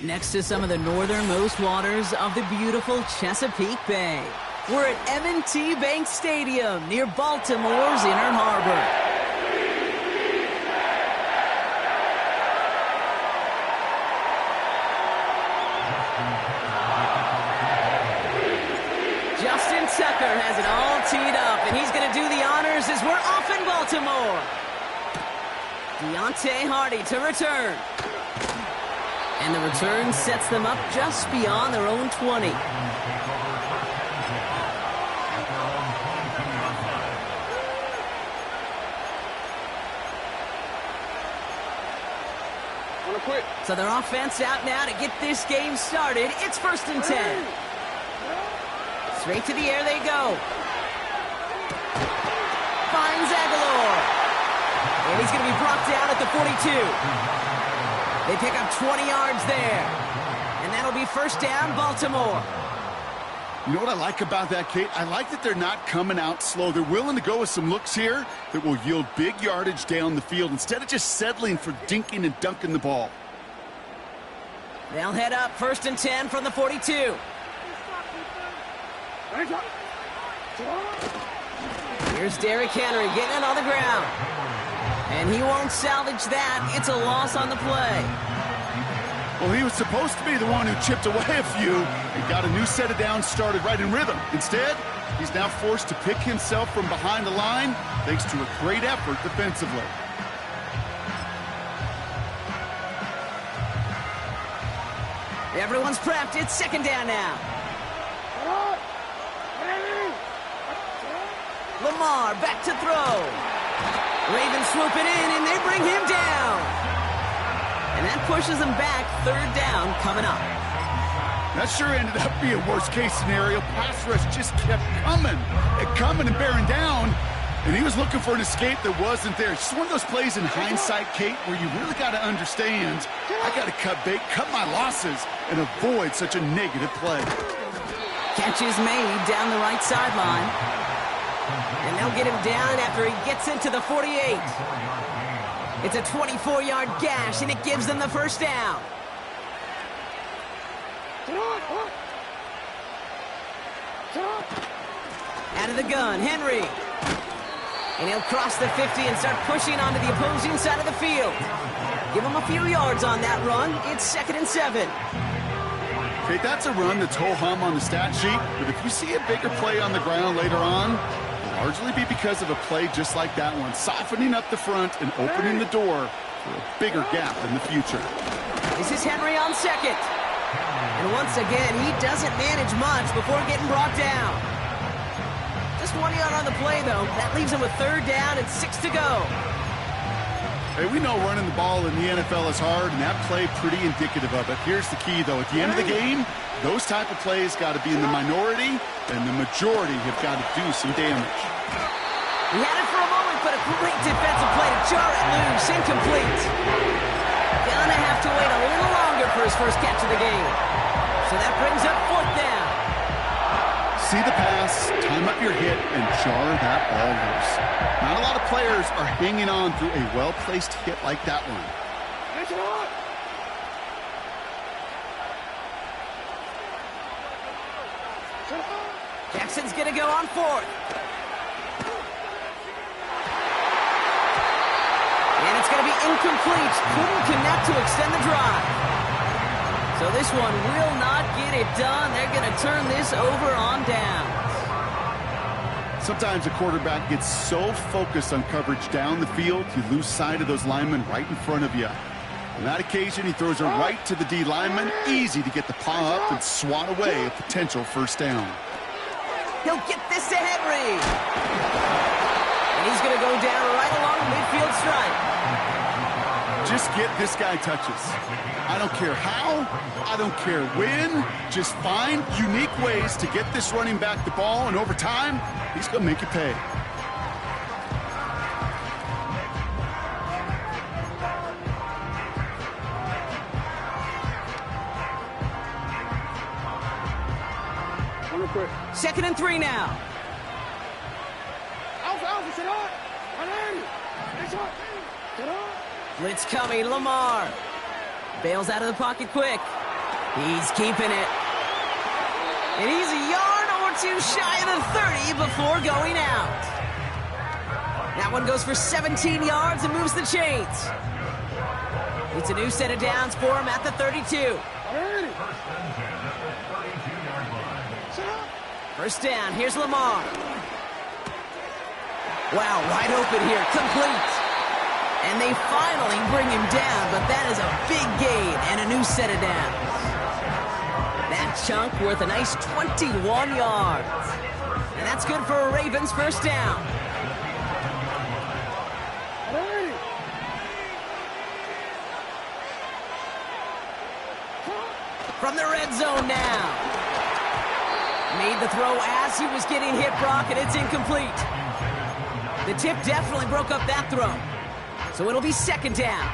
Next to some of the northernmost waters of the beautiful Chesapeake Bay, we're at M&T Bank Stadium near Baltimore's Inner Harbor. Justin Tucker has it all teed up, and he's going to do the honors as we're off in Baltimore. Deontay Hardy to return. And the return sets them up just beyond their own 20. So their offense out now to get this game started. It's 1st and 10. Straight to the air they go. Finds Aguilar. And he's going to be brought down at the 42. They pick up 20 yards there. And that'll be 1st down, Baltimore. You know what I like about that, Kate? I like that they're not coming out slow. They're willing to go with some looks here that will yield big yardage down the field instead of just settling for dinking and dunking the ball. They'll head up 1st and 10 from the 42. Here's Derrick Henry getting it on the ground. And he won't salvage that. It's a loss on the play. Well, he was supposed to be the one who chipped away a few and got a new set of downs started right in rhythm. Instead, he's now forced to pick himself from behind the line thanks to a great effort defensively. Everyone's prepped. It's 2nd down now. Lamar back to throw. Ravens swoop it in, and they bring him down. And that pushes them back. 3rd down coming up. That sure ended up being worst-case scenario. Pass rush just kept coming and bearing down. And he was looking for an escape that wasn't there. It's just one of those plays in hindsight, Kate, where you really got to understand, I got to cut bait, cut my losses, and avoid such a negative play. Catch is made down the right sideline. And they'll get him down after he gets into the 48. It's a 24-yard gash, and it gives them the 1st down. Out of the gun, Henry. And he'll cross the 50 and start pushing onto the opposing side of the field. Give him a few yards on that run. It's 2nd and 7. Okay, that's a run that's ho-hum on the stat sheet, but if you see a bigger play on the ground later on, it'll largely be because of a play just like that one, softening up the front and opening the door for a bigger gap in the future. This is Henry on 2nd. And once again, he doesn't manage much before getting brought down. Just 1 yard on the play, though. That leaves him with 3rd down and 6 to go. Hey, we know running the ball in the NFL is hard, and that play pretty indicative of it. Here's the key, though. At the end of the game, those type of plays got to be in the minority, and the majority have got to do some damage. He had it for a moment, but a great defensive play to jar it loose. Incomplete. Gonna have to wait a little longer for his first catch of the game. So that brings up 4th down. See the pass, time up your hit, and jar that ball loose. Not a lot of players are hanging on through a well-placed hit like that one. Jackson's going to go on 4th. And it's going to be incomplete. Couldn't connect to extend the drive. So this one will not get it done. They're going to turn this over on downs. Sometimes a quarterback gets so focused on coverage down the field, you lose sight of those linemen right in front of you. On that occasion, he throws it right to the D lineman. Easy to get the paw up and swat away a potential 1st down. He'll get this to Henry. And he's going to go down right along the midfield stripe. Just get this guy touches. I don't care how, I don't care when. Just find unique ways to get this running back the ball, and over time, he's going to make you pay. Second and 3 now. Blitz coming, Lamar. Bails out of the pocket quick. He's keeping it. And he's a yard or two shy of the 30 before going out. That one goes for 17 yards and moves the chains. It's a new set of downs for him at the 32. First down, here's Lamar. Wow, wide open here, complete. And they finally bring him down, but that is a big gain and a new set of downs. That chunk worth a nice 21 yards. And that's good for a Ravens first down. From the red zone now. Made the throw as he was getting hit, Brock, and it's incomplete. The tip definitely broke up that throw. So it'll be second down.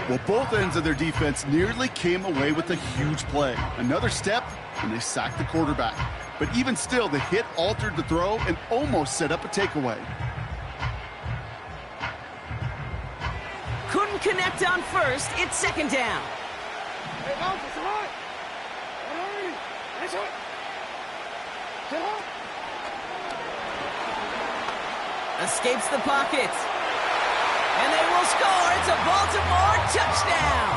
Well, both ends of their defense nearly came away with a huge play. Another step, and they sacked the quarterback. But even still, the hit altered the throw and almost set up a takeaway. Couldn't connect on first. It's second down. Escapes the pocket. And they will score. It's a Baltimore touchdown.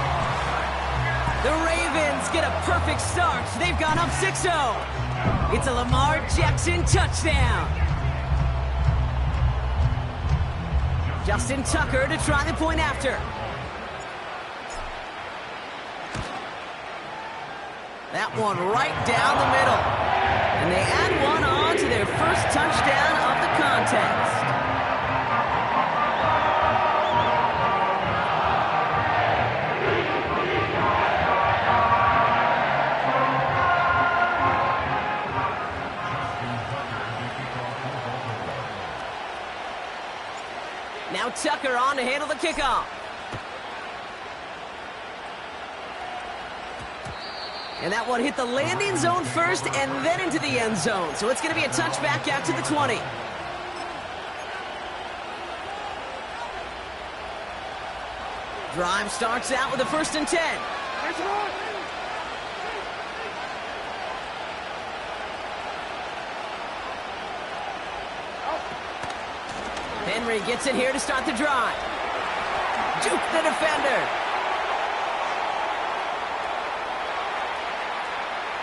The Ravens get a perfect start. They've gone up 6-0. It's a Lamar Jackson touchdown. Justin Tucker to try the point after. That one right down the middle. And they add one on to their first touchdown of the contest. Now Tucker on to handle the kickoff. And that one hit the landing zone first and then into the end zone. So it's going to be a touchback out to the 20. Drive starts out with a 1st and 10. Henry gets it here to start the drive. Juke the defender.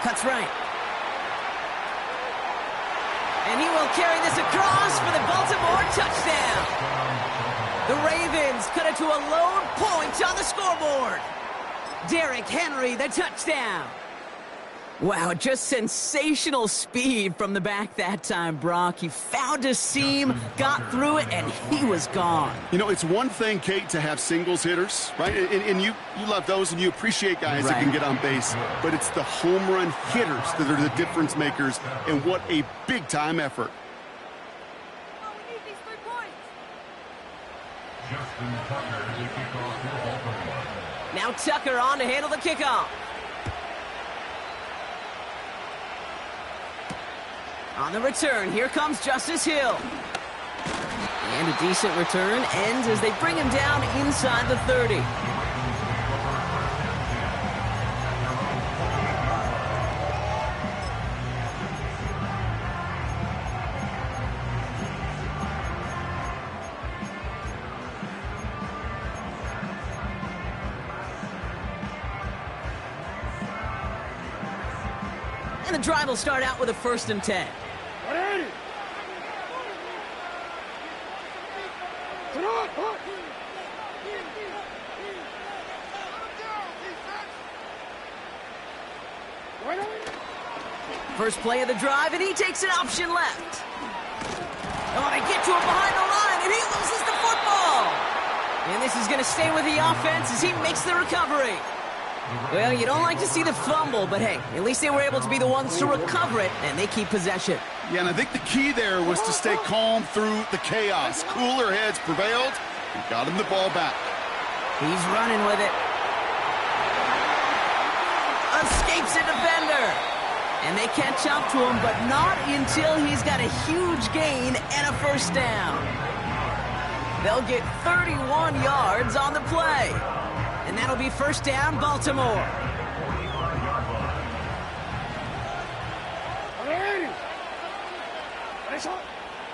Cuts right. And he will carry this across for the Baltimore touchdown. The Ravens cut it to a lone point on the scoreboard. Derrick Henry, the touchdown. Wow, just sensational speed from the back that time, Brock. He found a seam, got through it, and he was gone. You know, it's one thing, Kate, to have singles hitters, right? And you love those, and you appreciate guys that can get on base. But it's the home run hitters that are the difference makers, and what a big-time effort. Oh, we need these 3 points. Now Tucker on to handle the kickoff. On the return, here comes Justice Hill. And a decent return ends as they bring him down inside the 30. And the drive will start out with a 1st and 10. First play of the drive, and he takes an option left. Oh, they get to him behind the line, and he loses the football. And this is going to stay with the offense as he makes the recovery. Well, you don't like to see the fumble, but hey, at least they were able to be the ones to recover it, and they keep possession. Yeah, and I think the key there was to stay calm through the chaos. Cooler heads prevailed and got him the ball back. He's running with it. Escapes a defender. And they catch up to him, but not until he's got a huge gain and a first down. They'll get 31 yards on the play. And that'll be first down, Baltimore.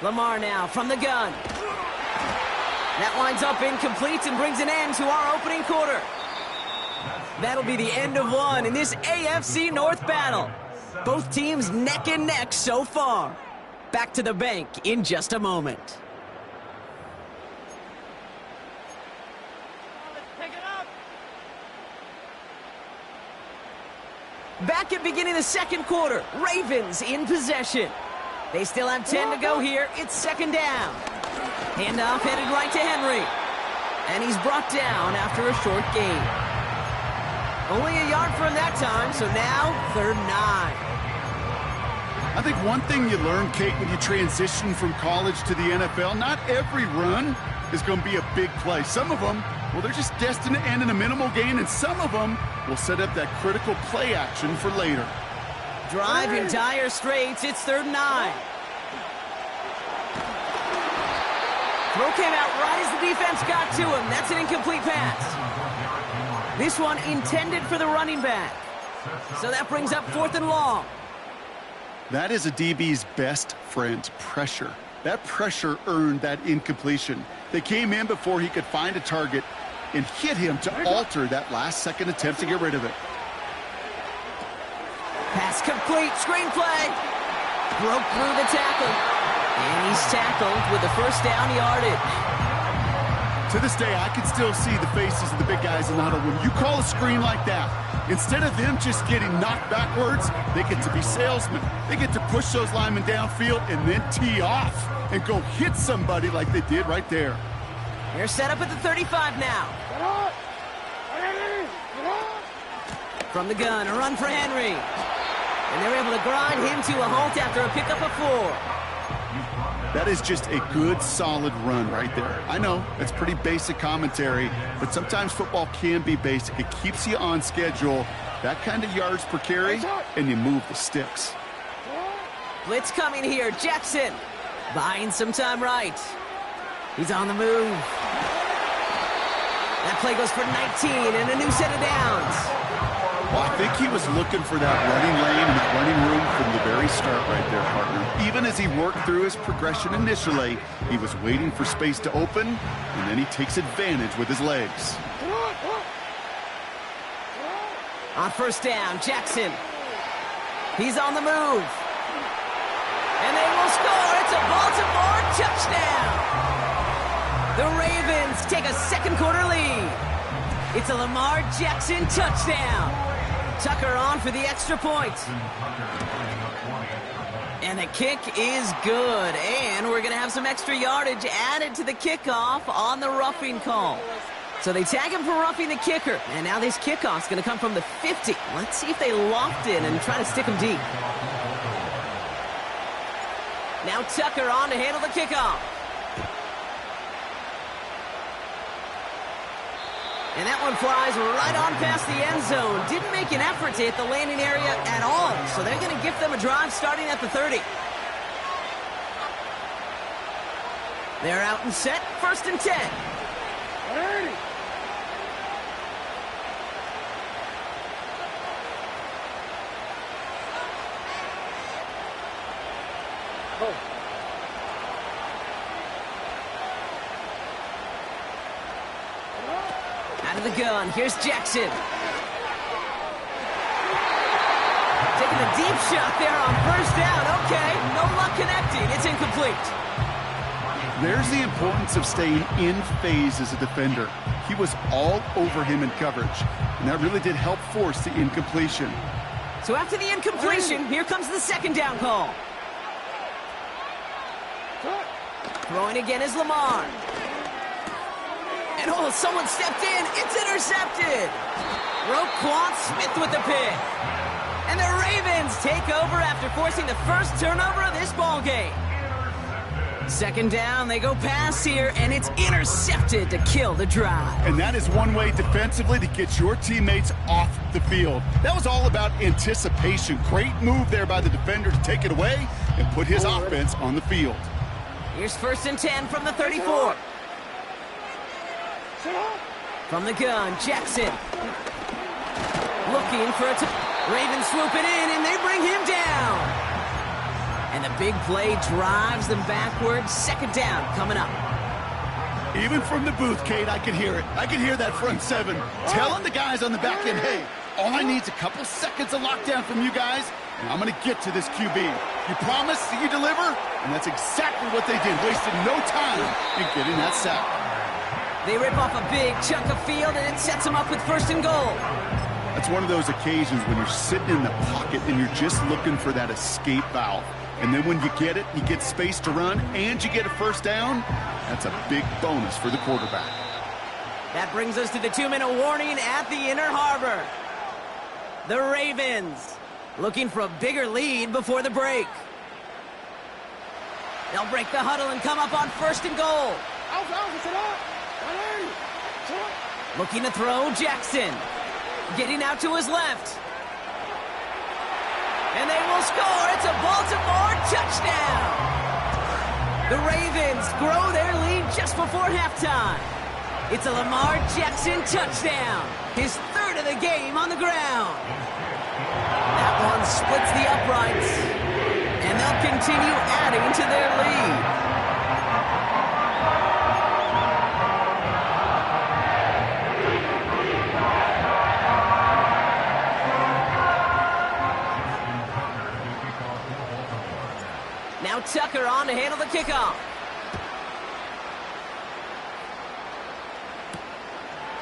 Lamar now from the gun. That winds up incomplete and brings an end to our opening quarter. That'll be the end of one in this AFC North battle. Both teams neck and neck so far. Back to the bank in just a moment. Back at beginning the second quarter, Ravens in possession. They still have 10 to go here. It's second down. Handoff headed right to Henry. And he's brought down after a short gain. Only a yard for him that time, so now 3rd and 9. I think one thing you learn, Kate, when you transition from college to the NFL, not every run is going to be a big play. Some of them, well, they're just destined to end in a minimal gain, and some of them will set up that critical play action for later. Drive in dire straits. It's 3rd and 9. Throw came out right as the defense got to him. That's an incomplete pass. This one intended for the running back. So that brings up 4th and long. That is a DB's best friend, pressure. That pressure earned that incompletion. They came in before he could find a target and hit him to alter that last-second attempt to get rid of it. Pass complete. Screenplay. Broke through the tackle. And he's tackled with the first down yardage. To this day, I can still see the faces of the big guys in the huddle. When you call a screen like that, instead of them just getting knocked backwards, they get to be salesmen. They get to push those linemen downfield and then tee off and go hit somebody like they did right there. They're set up at the 35 now. From the gun, a run for Henry. And they're able to grind him to a halt after a pickup of 4. That is just a good, solid run right there. I know, it's pretty basic commentary, but sometimes football can be basic. It keeps you on schedule, that kind of yards per carry, and you move the sticks. Blitz coming here. Jackson buying some time right. He's on the move. That play goes for 19 and a new set of downs. Well, I think he was looking for that running lane and that running room from the very start right there, partner. Even as he worked through his progression initially, he was waiting for space to open, and then he takes advantage with his legs. On first down, Jackson. He's on the move. And they will score. It's a Baltimore touchdown. The Ravens take a second quarter lead. It's a Lamar Jackson touchdown. Tucker on for the extra point. And the kick is good. And we're going to have some extra yardage added to the kickoff on the roughing call. So they tag him for roughing the kicker. And now this kickoff is going to come from the 50. Let's see if they locked in and try to stick him deep. Now Tucker on to handle the kickoff. And that one flies right on past the end zone. Didn't make an effort to hit the landing area at all. So they're going to give them a drive starting at the 30. They're out and set. 1st and 10. Out of the gun, here's Jackson. Taking a deep shot there on first down. Okay, no luck connecting. It's incomplete. There's the importance of staying in phase as a defender. He was all over him in coverage, and that really did help force the incompletion. So after the incompletion, here comes the second down call. Throwing again is Lamar. And oh, someone stepped in. It's intercepted. Roquan Smith with the pick. And the Ravens take over after forcing the first turnover of this ball game. Second down, they go pass here, and it's intercepted to kill the drive. And that is one way defensively to get your teammates off the field. That was all about anticipation. Great move there by the defender to take it away and put his offense on the field. Here's 1st and 10 from the 34. From the gun, Jackson. Looking for a Ravens swooping in, and they bring him down. And the big play drives them backwards. Second down coming up. Even from the booth, Kate, I could hear it. I could hear that front seven telling the guys on the back end, hey, all I need is a couple seconds of lockdown from you guys, and I'm going to get to this QB. You promise that you deliver? And that's exactly what they did. Wasted no time in getting that sack. They rip off a big chunk of field, and it sets them up with first and goal. That's one of those occasions when you're sitting in the pocket and you're just looking for that escape valve. And then when you get it, you get space to run, and you get a first down, that's a big bonus for the quarterback. That brings us to the 2-minute warning at the Inner Harbor. The Ravens looking for a bigger lead before the break. They'll break the huddle and come up on first and goal. Looking to throw, Jackson. Getting out to his left. And they will score. It's a Baltimore touchdown. The Ravens grow their lead just before halftime. It's a Lamar Jackson touchdown. His third of the game on the ground. That one splits the uprights. And they'll continue adding to their lead. Now Tucker on to handle the kickoff.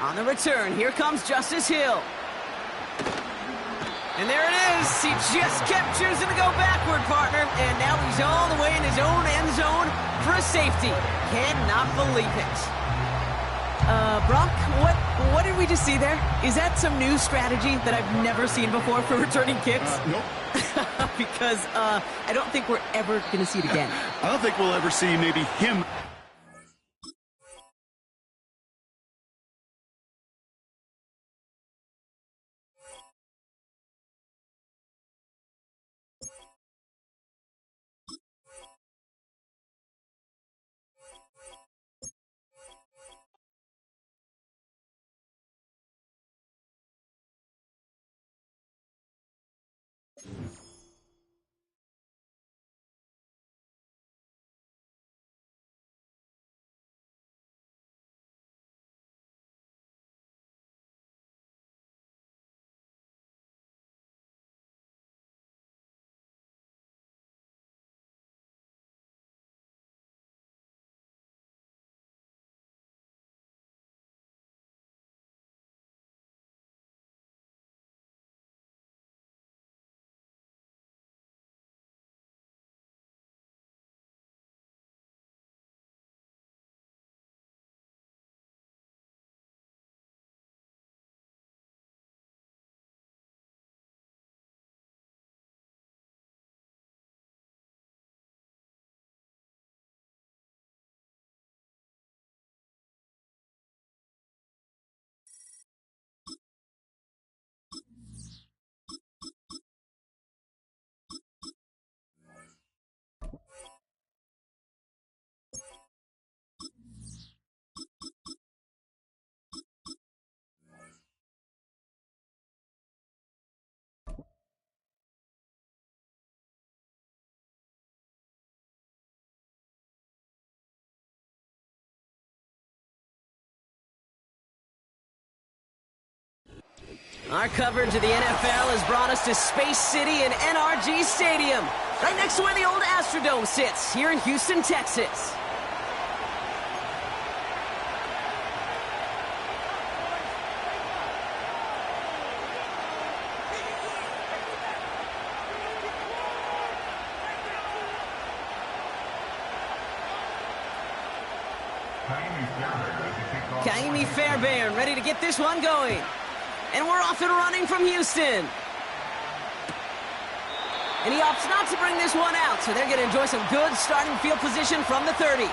On the return, here comes Justice Hill. And there it is. He just kept choosing to go backward, partner. And now he's all the way in his own end zone for a safety. Cannot believe it. Bronk, what did we just see there? Is that some new strategy that I've never seen before for returning kicks? Nope. Because I don't think we're ever going to see it again. I don't think we'll ever see maybe him. Our coverage of the NFL has brought us to Space City and NRG Stadium, right next to where the old Astrodome sits, here in Houston, Texas. Kaimi Fairbairn ready to get this one going. And we're off and running from Houston. And he opts not to bring this one out, so they're going to enjoy some good starting field position from the 30.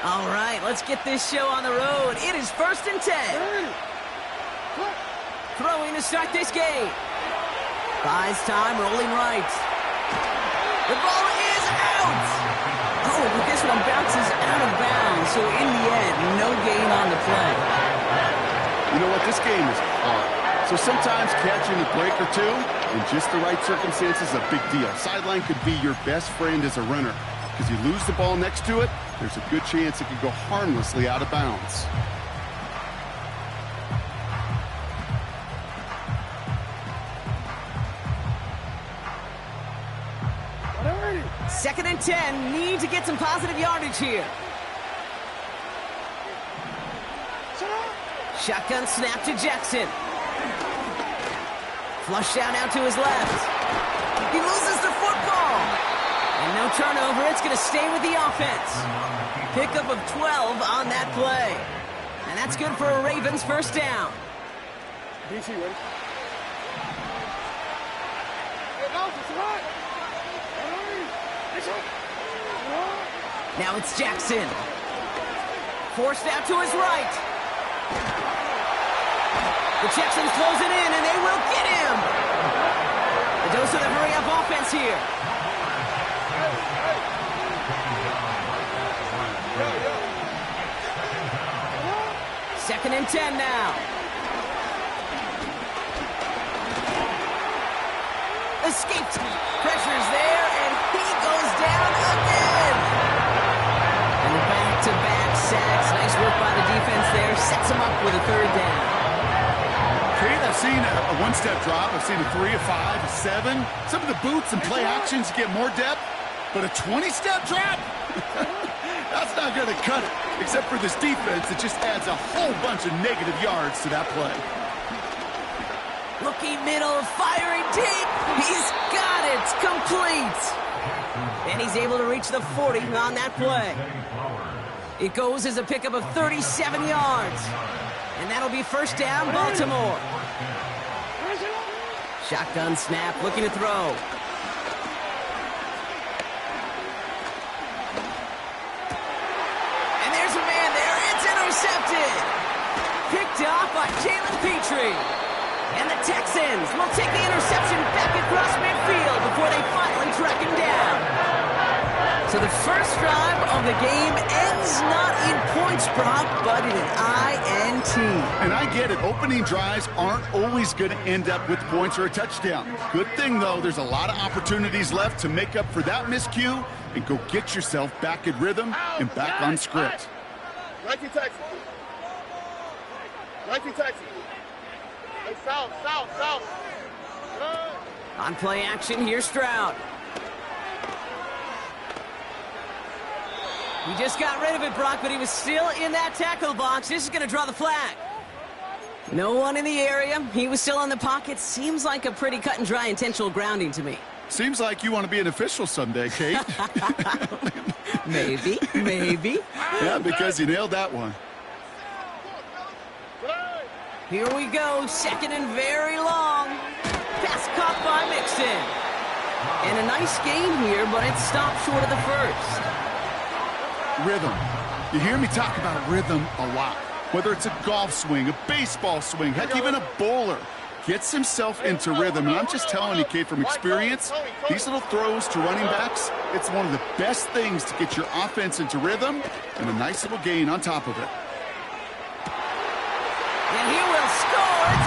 All right, let's get this show on the road. It is 1st and 10. Throwing to start this game. Buys time, rolling right. The ball is out! Oh, but this one bounces out of bounds, so in the end, no gain on the play. You know what? This game is hard. So sometimes catching a break or two in just the right circumstances is a big deal. Sideline could be your best friend as a runner. Because you lose the ball next to it, there's a good chance it could go harmlessly out of bounds. Second and 10, need to get some positive yardage here. Shotgun snap to Jackson. Flush down out to his left. He loses the football. And no turnover, it's going to stay with the offense. Pickup of 12 on that play. And that's good for a Ravens first down. DC, ready? Now it's Jackson. Forced out to his right. The Texans close it in, and they will get him. The dose of the hurry-up offense here. Second and 10 now. Escaped. Pressure's there, and he goes down again. And the back-to-back sacks. Nice work by the defense there. Sets him up with a third down. Kate, I've seen a one-step drop. I've seen a 3, a 5, a 7. Some of the boots and play actions get more depth, but a 20-step drop? That's not going to cut it. Except for this defense, it just adds a whole bunch of negative yards to that play. Looking middle, firing deep. He's got it. Complete. And he's able to reach the 40 on that play. It goes as a pickup of 37 yards. And that'll be first down, Baltimore. Shotgun snap, looking to throw. And there's a man there. It's intercepted. Picked off by Jalen Petrie. And the Texans will take the interception back across midfield before they finally track him down. So the first drive of the game ends not in points prop, but in an INT. And I get it. Opening drives aren't always going to end up with points or a touchdown. Good thing, though, there's a lot of opportunities left to make up for that miscue and go get yourself back in rhythm and back on script. 19 Texas. 19 Texas. Hey, south. On play action, here's Stroud. He just got rid of it, Brock, but he was still in that tackle box. This is going to draw the flag. No one in the area. He was still in the pocket. Seems like a pretty cut and dry intentional grounding to me. Seems like you want to be an official someday, Kate. Maybe. Yeah, because you nailed that one. Here we go, second and very long. Pass caught by Mixon. And a nice gain here, but it stopped short of the first. Rhythm. You hear me talk about rhythm a lot. Whether it's a golf swing, a baseball swing, heck, even a bowler gets himself into rhythm. And I'm just telling you, Kate, from experience, these little throws to running backs, it's one of the best things to get your offense into rhythm and a nice little gain on top of it. And he will score